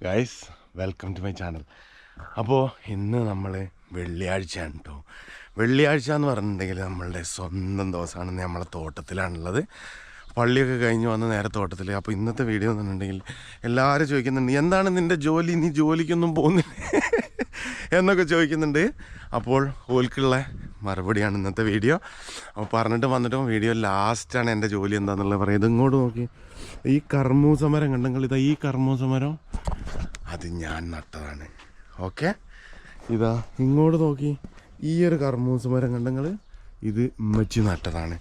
Guys, welcome to my channel. അപ്പോൾ ഇന്ന് നമ്മൾ വെള്ളിയാഴ്ചയാണ് കേട്ടോ. വെള്ളിയാഴ്ച എന്ന് പറഞ്ഞിട്ടുണ്ടെങ്കിൽ നമ്മളുടെ സ്വന്തം ദിവസമാണ്. നമ്മളെ തോട്ടത്തിലാണുള്ളത്. പള്ളിയൊക്കെ കഴിഞ്ഞ് വന്ന് നേരെ തോട്ടത്തിൽ. അപ്പോൾ ഇന്നത്തെ വീഡിയോ എന്ന് പറഞ്ഞിട്ടുണ്ടെങ്കിൽ എല്ലാവരും ചോദിക്കുന്നുണ്ട്, എന്താണ് നിൻ്റെ ജോലി, നീ ജോലിക്കൊന്നും പോകുന്നില്ല എന്നൊക്കെ ചോദിക്കുന്നുണ്ട്. അപ്പോൾ ഓൽക്കുള്ള മറുപടിയാണ് ഇന്നത്തെ വീഡിയോ. അപ്പോൾ പറഞ്ഞിട്ട് വന്നിട്ടും വീഡിയോ ലാസ്റ്റാണ് എൻ്റെ ജോലി എന്താണെന്നുള്ളത് പറയുന്നത്. ഇങ്ങോട്ട് നോക്കി, ഈ കർമ്മൂസ മരം കണ്ടെങ്കിൽ ഇതാ, ഈ കർമ്മൂസ മരം അത് ഞാൻ നട്ടതാണ്. ഓക്കെ, ഇതാ ഇങ്ങോട്ട് നോക്കി, ഈ ഒരു കർമ്മൂസ മരം കണ്ടെങ്കിൽ ഇത് ഉമ്മച്ചി നട്ടതാണ്.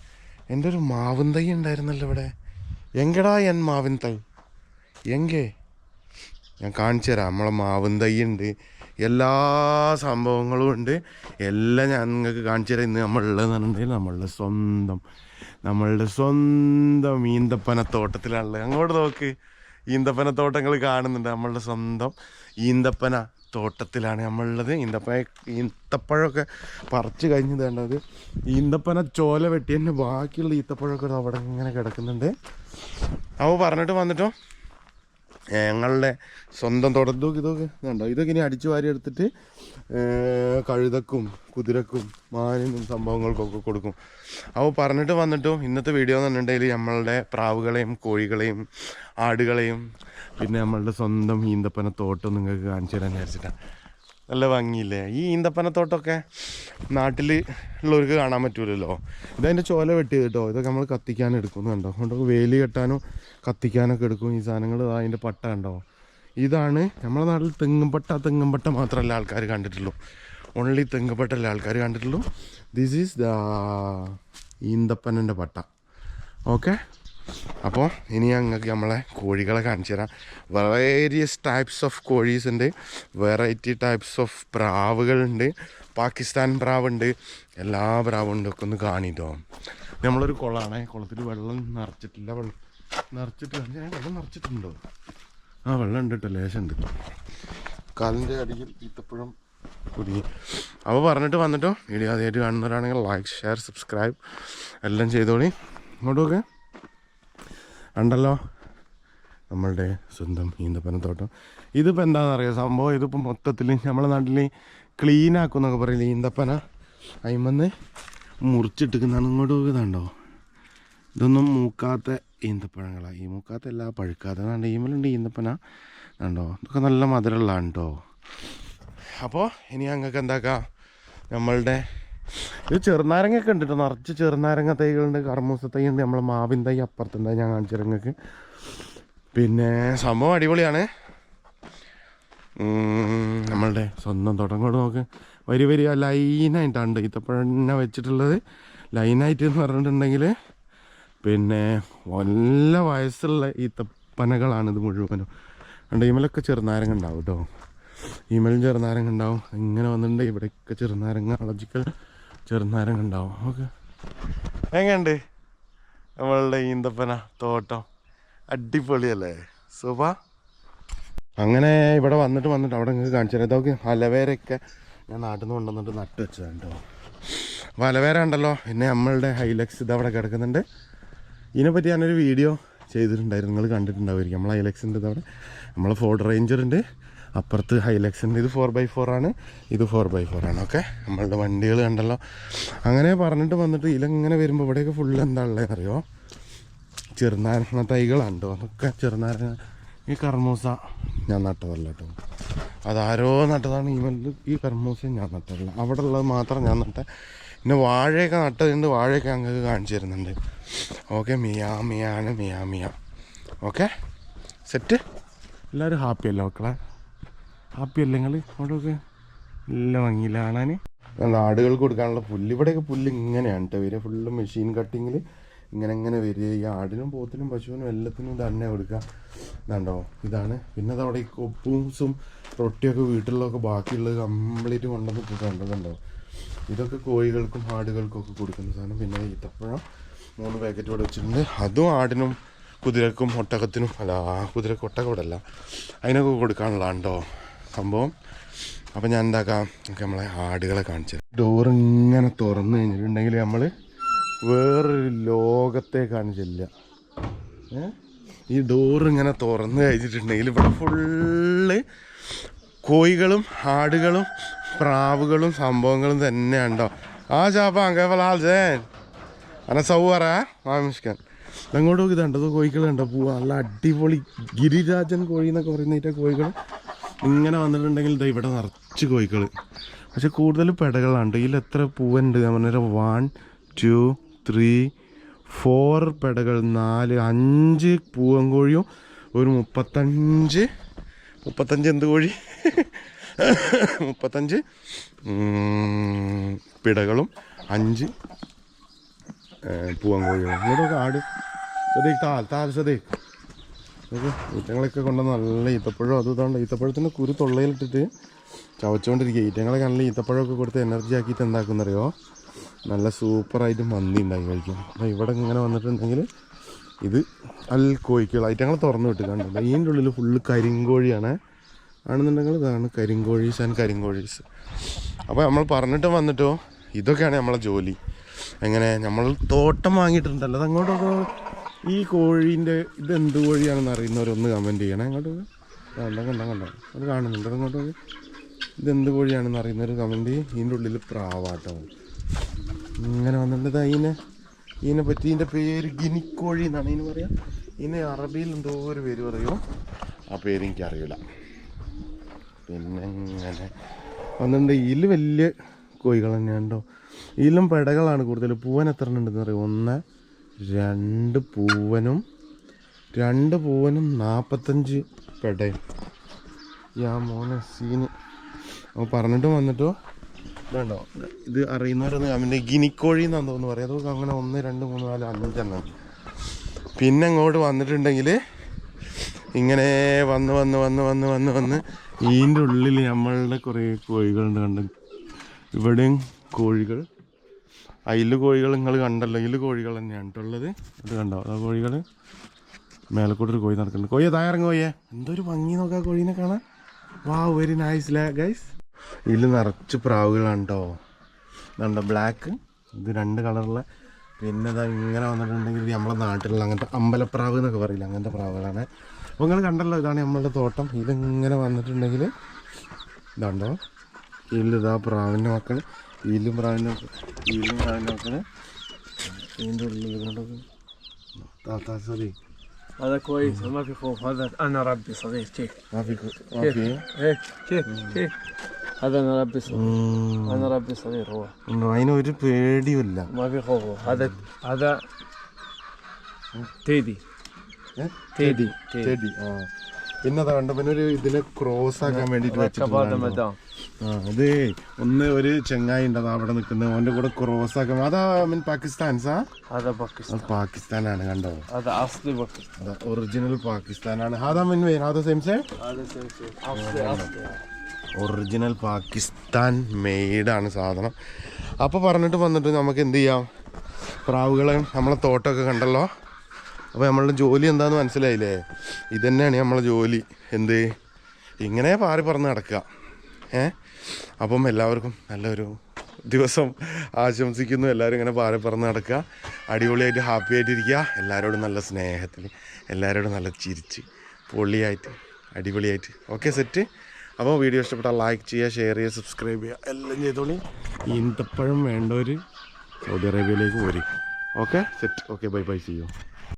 എൻ്റെ ഒരു മാവിൻ തൈ ഉണ്ടായിരുന്നല്ലോ ഇവിടെ. എങ്കടാ എൻ മാവിൻ തൈ എങ്കേ? ഞാൻ കാണിച്ചു തരാം. നമ്മളെ മാവിൻ തൈ ഉണ്ട്, എല്ലാ സംഭവങ്ങളും ഉണ്ട്, എല്ലാം ഞാൻ നിങ്ങൾക്ക് കാണിച്ചു തരാം. ഇന്ന് നമ്മളുള്ളതെന്ന് പറഞ്ഞിട്ടുണ്ടെങ്കിൽ നമ്മളുടെ സ്വന്തം ഈന്തപ്പനത്തോട്ടത്തിലാണുള്ളത്. അങ്ങോട്ട് നോക്ക്, ഈന്തപ്പനത്തോട്ടങ്ങൾ കാണുന്നുണ്ട്. നമ്മളുടെ സ്വന്തം ഈന്തപ്പന തോട്ടത്തിലാണ് നമ്മളുള്ളത്. ഈന്തപ്പഴമൊക്കെ പറിച്ച് കഴിഞ്ഞ് തേണ്ടത്. ഈന്തപ്പന ചോല വെട്ടി തന്നെ ബാക്കിയുള്ള ഈത്തപ്പഴമൊക്കെ അവിടെ ഇങ്ങനെ കിടക്കുന്നുണ്ട്. അപ്പോൾ പറഞ്ഞിട്ട് വന്നിട്ടോ ഞങ്ങളുടെ സ്വന്തം തോട്ടം ഇതൊക്കെ ഇതൊക്കെ ഇനി അടിച്ചു വാരി എടുത്തിട്ട് കഴുതക്കും കുതിരക്കും മാനിനും സംഭവങ്ങൾക്കൊക്കെ കൊടുക്കും. അപ്പോൾ പറഞ്ഞിട്ട് വന്നിട്ടും ഇന്നത്തെ വീഡിയോ എന്ന് പറഞ്ഞിട്ടുണ്ടെങ്കിൽ നമ്മളുടെ പ്രാവുകളെയും കോഴികളെയും ആടുകളെയും പിന്നെ നമ്മളുടെ സ്വന്തം ഈന്തപ്പന തോട്ടം നിങ്ങൾക്ക് കാണിച്ചു തരാൻ വിചാരിച്ചിട്ടാണ്. നല്ല ഭംഗിയില്ലേ ഈ ഈന്തപ്പനത്തോട്ടമൊക്കെ? നാട്ടിൽ ഉള്ളവർക്ക് കാണാൻ പറ്റൂലല്ലോ. ഇതതിൻ്റെ ചോല വെട്ടിയത് കേട്ടോ. ഇതൊക്കെ നമ്മൾ കത്തിക്കാൻ എടുക്കുന്നു കണ്ടോ. അതുകൊണ്ട് വേലി കെട്ടാനോ കത്തിക്കാനൊക്കെ എടുക്കും ഈ സാധനങ്ങൾ. അതിൻ്റെ പട്ട കണ്ടോ. ഇതാണ് നമ്മുടെ നാട്ടിൽ തെങ്ങുംപട്ട മാത്രമല്ല ആൾക്കാർ കണ്ടിട്ടുള്ളൂ. ഓൺലി തെങ്ങുംപട്ടല്ലേ ആൾക്കാർ കണ്ടിട്ടുള്ളൂ. ദിസ് ഈസ് ദ ഈന്തപ്പനൻ്റെ പട്ട. ഓക്കെ, അപ്പോൾ ഇനി ഞങ്ങൾക്ക് നമ്മളെ കോഴികളെ കാണിച്ചു തരാം. വേരിയസ് ടൈപ്സ് ഓഫ് കോഴീസ് ഉണ്ട്, വെറൈറ്റി ടൈപ്സ് ഓഫ് പ്രാവുകളുണ്ട്, പാകിസ്ഥാൻ പ്രാവുണ്ട്, എല്ലാ പ്രാവും ഉണ്ട്. ഒക്കെ ഒന്ന് കാണിട്ടോ. നമ്മളൊരു കുളമാണ്. കുളത്തിൽ വെള്ളം നിറച്ചിട്ടില്ല. വെള്ളം നിറച്ചിട്ടുണ്ടോ? ആ, വെള്ളം ഉണ്ട് കേട്ടോ, ലേശം ഉണ്ട്. കാലിൻ്റെ അടിയിൽ ഈത്തപ്പഴം കുരുങ്ങി. അപ്പോൾ പറഞ്ഞിട്ട് വന്നിട്ടോ, വീഡിയോ ആദ്യമായിട്ട് കാണുന്നവരാണെങ്കിൽ ലൈക്ക്, ഷെയർ, സബ്സ്ക്രൈബ് എല്ലാം ചെയ്തോളി. ഇങ്ങോട്ടൊക്കെ ഉണ്ടല്ലോ നമ്മളുടെ സ്വന്തം ഈന്തപ്പനത്തോട്ടം. ഇതിപ്പോൾ എന്താണെന്നറിയാം സംഭവം? ഇതിപ്പോൾ മൊത്തത്തിൽ നമ്മളെ നാട്ടിൽ ക്ലീൻ ആക്കും എന്നൊക്കെ പറയില്ല. ഈന്തപ്പന അതിന്മേന്ന് മുറിച്ചിട്ടിരിക്കുന്നതാണ്. ഇങ്ങോട്ട് ഇതുണ്ടോ, ഇതൊന്നും മൂക്കാത്ത ഈന്തപ്പഴങ്ങളാണ്. ഈ മൂക്കാത്ത എല്ലാ പഴുക്കാത്ത അതുകൊണ്ട് ഈമലുണ്ട് ഈന്തപ്പന ഉണ്ടോ. ഇതൊക്കെ നല്ല മധുരമുള്ളതാണ് കേട്ടോ. അപ്പോൾ ഇനി ഞങ്ങൾക്ക് എന്താക്കാം, നമ്മളുടെ ഇത് ചെറുനാരങ്ങയൊക്കെ ഉണ്ട് കേട്ടോ. നിറച്ച് ചെറുനാരങ്ങ തൈകളുണ്ട്, കർമ്മൂസ തൈ ഉണ്ട്, നമ്മളെ മാവിൻ തൈ അപ്പുറത്തുണ്ട്. ഞാൻ കാണിച്ചു നിങ്ങൾക്ക്. പിന്നെ സംഭവം അടിപൊളിയാണ്. നമ്മളുടെ സ്വന്തം തോട്ടം കൊണ്ട് നോക്ക്. വരി ലൈനായിട്ടാണ് ഈത്തപ്പഴന്നെ വെച്ചിട്ടുള്ളത്. ലൈനായിട്ട് എന്ന് പറഞ്ഞിട്ടുണ്ടെങ്കിൽ പിന്നെ നല്ല വയസ്സുള്ള ഈത്തപ്പനകളാണിത് മുഴുവനും. ഉണ്ട് ഈമലൊക്കെ ചെറുനാരങ്ങ ഉണ്ടാവും കേട്ടോ. ഈമലും ചെറുനാരങ്ങ ഉണ്ടാവും. ഇങ്ങനെ വന്നിട്ടുണ്ട് ഇവിടെയൊക്കെ ചെറുനാരങ്ങ, അളജിക്കൽ ചെറുനാരങ്ങ ഉണ്ടാവും. ഓക്കെ, എങ്ങനെയുണ്ട് നമ്മളുടെ ഈന്തപ്പന തോട്ടം? അടിപൊളിയല്ലേ, സുഖ. അങ്ങനെ ഇവിടെ വന്നിട്ട് അവിടെ നിങ്ങൾക്ക് കാണിച്ചു തരാം. ഇതൊക്കെ അലവേരയൊക്കെ ഞാൻ നാട്ടിൽ നിന്ന് കൊണ്ടുവന്നിട്ട് നട്ട് വെച്ചതാണ് കേട്ടോ. അപ്പോൾ അലവേര ഉണ്ടല്ലോ. പിന്നെ നമ്മളുടെ ഹൈലക്സ് ഇതവിടെ കിടക്കുന്നുണ്ട്. ഇതിനെപ്പറ്റി ഞാനൊരു വീഡിയോ ചെയ്തിട്ടുണ്ടായിരുന്നു, നിങ്ങൾ കണ്ടിട്ടുണ്ടാവുമായിരിക്കും. നമ്മൾ ഹൈലക്സിൻ്റെ ഇതവിടെ നമ്മൾ ഫോർഡ് റേഞ്ചർ ഉണ്ട്, അപ്പുറത്ത് ഹൈലക്സ് ഉണ്ട്. ഇത് 4x4 ആണ്, ഇത് 4x4 ആണ്. ഓക്കെ, നമ്മളുടെ വണ്ടികൾ കണ്ടല്ലോ. അങ്ങനെ പറഞ്ഞിട്ട് വന്നിട്ട് ഇതിലിങ്ങനെ വരുമ്പോൾ ഇവിടെയൊക്കെ ഫുള്ള് എന്താ ഉള്ളത് അറിയോ? ചെറുനാരങ്ങ തൈകളുണ്ടോ. അതൊക്കെ ചെറുനാരങ്ങ. ഈ കർമ്മൂസ ഞാൻ നട്ടതല്ല കേട്ടോ, അതാരോ നട്ടതാണ്. ഈ കർമ്മൂസ ഞാൻ നട്ടതല്ല, അവിടെ ഉള്ളത് മാത്രം ഞാൻ നട്ട. പിന്നെ വാഴയൊക്കെ നട്ടതുണ്ട്, വാഴയൊക്കെ ഞങ്ങൾക്ക് കാണിച്ചു തരുന്നുണ്ട്. ഓക്കെ, മിയാ. Okay, set. എല്ലാവരും ഹാപ്പി അല്ലേ മക്കളെ? ഹാപ്പി അല്ലേ നിങ്ങൾ? അവിടെയൊക്കെ നല്ല ഭംഗിയില്ല കാണാൻ. ആടുകൾക്ക് കൊടുക്കാനുള്ള പുല്ല്, ഇവിടെയൊക്കെ പുല്ല് ഇങ്ങനെയാണ് കേട്ടോ വരിക. ഫുള്ള് മെഷീൻ കട്ടിങ്ങിൽ ഇങ്ങനെ വരിക. ഈ ആടിനും പോത്തിനും പശുവിനും എല്ലാത്തിനും തന്നെ കൊടുക്കുക. ഇതാണ്ടോ, ഇതാണ്. പിന്നെ അതവിടെ ഈ കൊപ്പൂസും റൊട്ടിയൊക്കെ വീട്ടിലൊക്കെ ബാക്കിയുള്ളത് കംപ്ലീറ്റ് കൊണ്ടുവന്ന് ഇട്ടിട്ടുണ്ടോ. ഇതൊക്കെ കോഴികൾക്കും ആടുകൾക്കും ഒക്കെ കൊടുക്കുന്ന സാധനം. പിന്നെ ഈത്തപ്പഴം 3 പാക്കറ്റ് ഇവിടെ വെച്ചിട്ടുണ്ട്. അതും ആടിനും കുതിരക്കും ഒട്ടകത്തിനും കുതിരക്ക് ഒട്ടകം ഇവിടെ അല്ല, അതിനൊക്കെ കൊടുക്കാനുള്ളതാണ് കേട്ടോ സംഭവം. അപ്പം ഞാൻ എന്താക്കാം, നമുക്ക് നമ്മളെ ആടുകളെ കാണിച്ചത്. ഡോർ ഇങ്ങനെ തുറന്നു കഴിഞ്ഞിട്ടുണ്ടെങ്കിൽ നമ്മൾ വേറൊരു ലോകത്തേക്കാണ് ചെല്ലുക. ഈ ഡോറ് ഇങ്ങനെ തുറന്ന് കഴിച്ചിട്ടുണ്ടെങ്കിൽ ഇവിടെ ഫുള്ള് കോഴികളും ആടുകളും പ്രാവുകളും സംഭവങ്ങളും തന്നെയാണ് കേട്ടോ. ആ ചാപ്പാ കേവലാൽജൻ അന സൗവറാ മാമിഷ്കൻ അങ്ങോട്ട് നോക്കി ഇതുണ്ടോ കോഴികൾ കണ്ടോ പോവാ നല്ല അടിപൊളി ഗിരിരാജൻ കോഴി എന്നൊക്കെ പറയുന്ന കോഴികൾ ഇങ്ങനെ വന്നിട്ടുണ്ടെങ്കിൽ ഇതാ ഇവിടെ നിറച്ച് കോഴികൾ. പക്ഷെ കൂടുതൽ പെടകളാണ്. ഇതിൽ എത്ര പൂവുണ്ട് ഞാൻ പറഞ്ഞ 1 2 3 4 പെടകൾ, 4 5 പൂവൻ കോഴിയും ഒരു 35 എന്ത് കോഴി 35 പിടകളും 5 പൂവൻ കോഴികളും. ഇങ്ങോട്ടൊക്കെ ആട് സദേക്ക് ഈറ്റങ്ങളൊക്കെ കൊണ്ടുവന്ന് നല്ല ഈത്തപ്പഴം അതും ഇതാണ്ട് ഈത്തപ്പഴത്തിൻ്റെ കുരു തൊള്ളയിലിട്ടിട്ട് ചവച്ചുകൊണ്ടിരിക്കുക. ഈറ്റങ്ങളെ നല്ല ഈത്തപ്പഴമൊക്കെ കൊടുത്ത് എനർജി ആക്കിയിട്ട് എന്താക്കുന്നറിയോ നല്ല സൂപ്പറായിട്ട് മന്തി ഉണ്ടാക്കി കഴിക്കും. അപ്പോൾ ഇവിടെ ഇങ്ങനെ വന്നിട്ടുണ്ടെങ്കിൽ ഇത് കോഴികൾ ഐറ്റങ്ങൾ തുറന്നു വിട്ട് കണ്ടില്ല. ഇതിൻ്റെ ഉള്ളിൽ ഫുള്ള് കരിങ്കോഴിയാണ്. ആണെന്നുണ്ടെങ്കിൽ ഇതാണ് കരിങ്കോഴീസ് ആൻഡ് കരിങ്കോഴീസ്. അപ്പോൾ നമ്മൾ പറഞ്ഞിട്ട് വന്നിട്ടോ ഇതൊക്കെയാണ് നമ്മളെ ജോലി. എങ്ങനെ നമ്മൾ തോട്ടം വാങ്ങിയിട്ടുണ്ടല്ലോ അതങ്ങോട്ടൊക്കെ ഈ കോഴീൻ്റെ ഇതെന്ത് കോഴിയാണെന്ന് അറിയുന്നവരൊന്ന് കമൻറ്റ് ചെയ്യണേ. അങ്ങോട്ട് കണ്ടോ അത് കാണുന്നുണ്ട്. അങ്ങോട്ട് ഇതെന്ത് കോഴിയാണെന്ന് അറിയുന്നവർ കമൻറ്റ് ചെയ്യും. ഇതിൻ്റെ ഉള്ളിൽ പ്രാവാട്ടോ ഇങ്ങനെ വന്നിട്ടുണ്ട്. ഇതിനെ പറ്റി ഇതിൻ്റെ പേര് ഗിനിക്കോഴി എന്നാണ് ഇതിന് പറയാം. ഇതിന് അറബിയിൽ എന്തോ ഒരു പേര് പറയുമോ ആ പേര് എനിക്കറിയില്ല. പിന്നെ ഇങ്ങനെ വന്നിട്ടുണ്ട്. ഇതിൽ വലിയ കോഴികൾ തന്നെയാണ് കേട്ടോ. ഇതിലും പെടകളാണ് കൂടുതൽ. പൂവൻ എത്ര ഉണ്ടെന്ന് പറയും 1 2 പൂവനും 45 പെടയും. മോനെ സീന് അപ്പോൾ പറഞ്ഞിട്ട് വന്നിട്ടോ ഇതുണ്ടോ ഇത് അറിയുന്നവരൊന്ന് കമൻറ്റ് ഗിനിക്കോഴി എന്നാന്ന് തോന്നുന്നു പറയാം. അതൊക്കെ അങ്ങനെ 1 2 3 4 5 എണ്ണം. പിന്നെ അങ്ങോട്ട് വന്നിട്ടുണ്ടെങ്കിൽ ഇങ്ങനെ വന്ന് ഇതിൻ്റെ ഉള്ളിൽ നമ്മളുടെ കുറേ കോഴികളുണ്ട്. കണ്ട് ഇവിടെയും കോഴികൾ കോഴികൾ നിങ്ങൾ കണ്ടല്ലോ. കോഴികൾ തന്നെയാണ് കേട്ടുള്ളത്. അത് കണ്ടോ ആ കോഴികൾ മേലെക്കൂട്ടൊരു കോഴി നടക്കുന്നുണ്ട്. കോഴിയെ തായറങ്ങ് കോഴിയെ എന്തൊരു ഭംഗി നോക്കാം കോഴീനെ കാണാൻ. Very nice guys. ഇതിൽ നിറച്ച് പ്രാവുകളാണ് കേട്ടോ. ഇതുണ്ടോ ബ്ലാക്ക് ഇത് 2 കളറുള്ള. പിന്നെ ഇതാ ഇങ്ങനെ വന്നിട്ടുണ്ടെങ്കിൽ നമ്മളെ നാട്ടിലുള്ള അങ്ങനത്തെ അമ്പലപ്രാവ് എന്നൊക്കെ പറയില്ല അങ്ങനത്തെ പ്രാവുകളാണ്. അപ്പോൾ നിങ്ങൾ കണ്ടല്ലോ ഇതാണ് നമ്മളുടെ തോട്ടം. ഇതിങ്ങനെ വന്നിട്ടുണ്ടെങ്കിൽ ഇതുണ്ടോ ഇതിലിതാ പ്രാവിൻ്റെ മക്കൾ ഇതിലും പ്രാവിൻ്റെ മക്കൾ ഇതിൻ്റെ ഉള്ളിൽ സോറി هذا كويس ما في خوف. هذا انا ربي صغير كيف ما في هيك كيف هذا انا ربي صغير انا ربي صغير هو അതിന് ഒരു പേടിയുമില്ല. ما في خوف. هذا تيدي പിന്നെ അതാ കണ്ട പിന്നെ ഒരു ഇതിനെ ക്രോസ് ആക്കാൻ വേണ്ടിട്ട് അത് ഒരു ചെങ്ങായി ഉണ്ട് അവിടെ നിൽക്കുന്നത്. അവന്റെ കൂടെ ക്രോസ് ആക്കാൻ അതാ പാകിസ്ഥാനാണ് കണ്ടോ. ഒറിജിനൽ പാകിസ്ഥാനാണ്. ഒറിജിനൽ പാകിസ്ഥാൻ മെയ്ഡാണ് സാധനം. അപ്പോൾ പറഞ്ഞിട്ട് വന്നിട്ട് നമുക്ക് എന്ത് ചെയ്യാം പ്രാവുകളെ നമ്മളെ തോട്ടമൊക്കെ കണ്ടല്ലോ. അപ്പോൾ നമ്മളുടെ ജോലി എന്താണെന്ന് മനസ്സിലായില്ലേ. ഇതന്നെയാണ് നമ്മളെ ജോലി. എന്ത് ഇങ്ങനെ പാറി പറന്ന് നടക്കുക. അപ്പം എല്ലാവർക്കും നല്ലൊരു ദിവസം ആശംസിക്കുന്നു. എല്ലാവരും ഇങ്ങനെ പാറി പറന്ന് നടക്കുക, അടിപൊളിയായിട്ട് ഹാപ്പി ആയിട്ടിരിക്കുക. എല്ലാവരോടും നല്ല സ്നേഹത്തിൽ, എല്ലാവരോടും നല്ല ചിരിച്ച് പൊളിയായിട്ട് അടിപൊളിയായിട്ട്. Okay set. അപ്പോൾ വീഡിയോ ഇഷ്ടപ്പെട്ടാൽ ലൈക്ക് ചെയ്യുക, ഷെയർ ചെയ്യുക, സബ്സ്ക്രൈബ് ചെയ്യുക, എല്ലാം ചെയ്തോളി. ഈന്തപ്പഴം വേണ്ടവർ സൗദി അറേബ്യയിലേക്ക് പോരും. Okay set. Okay bye see U.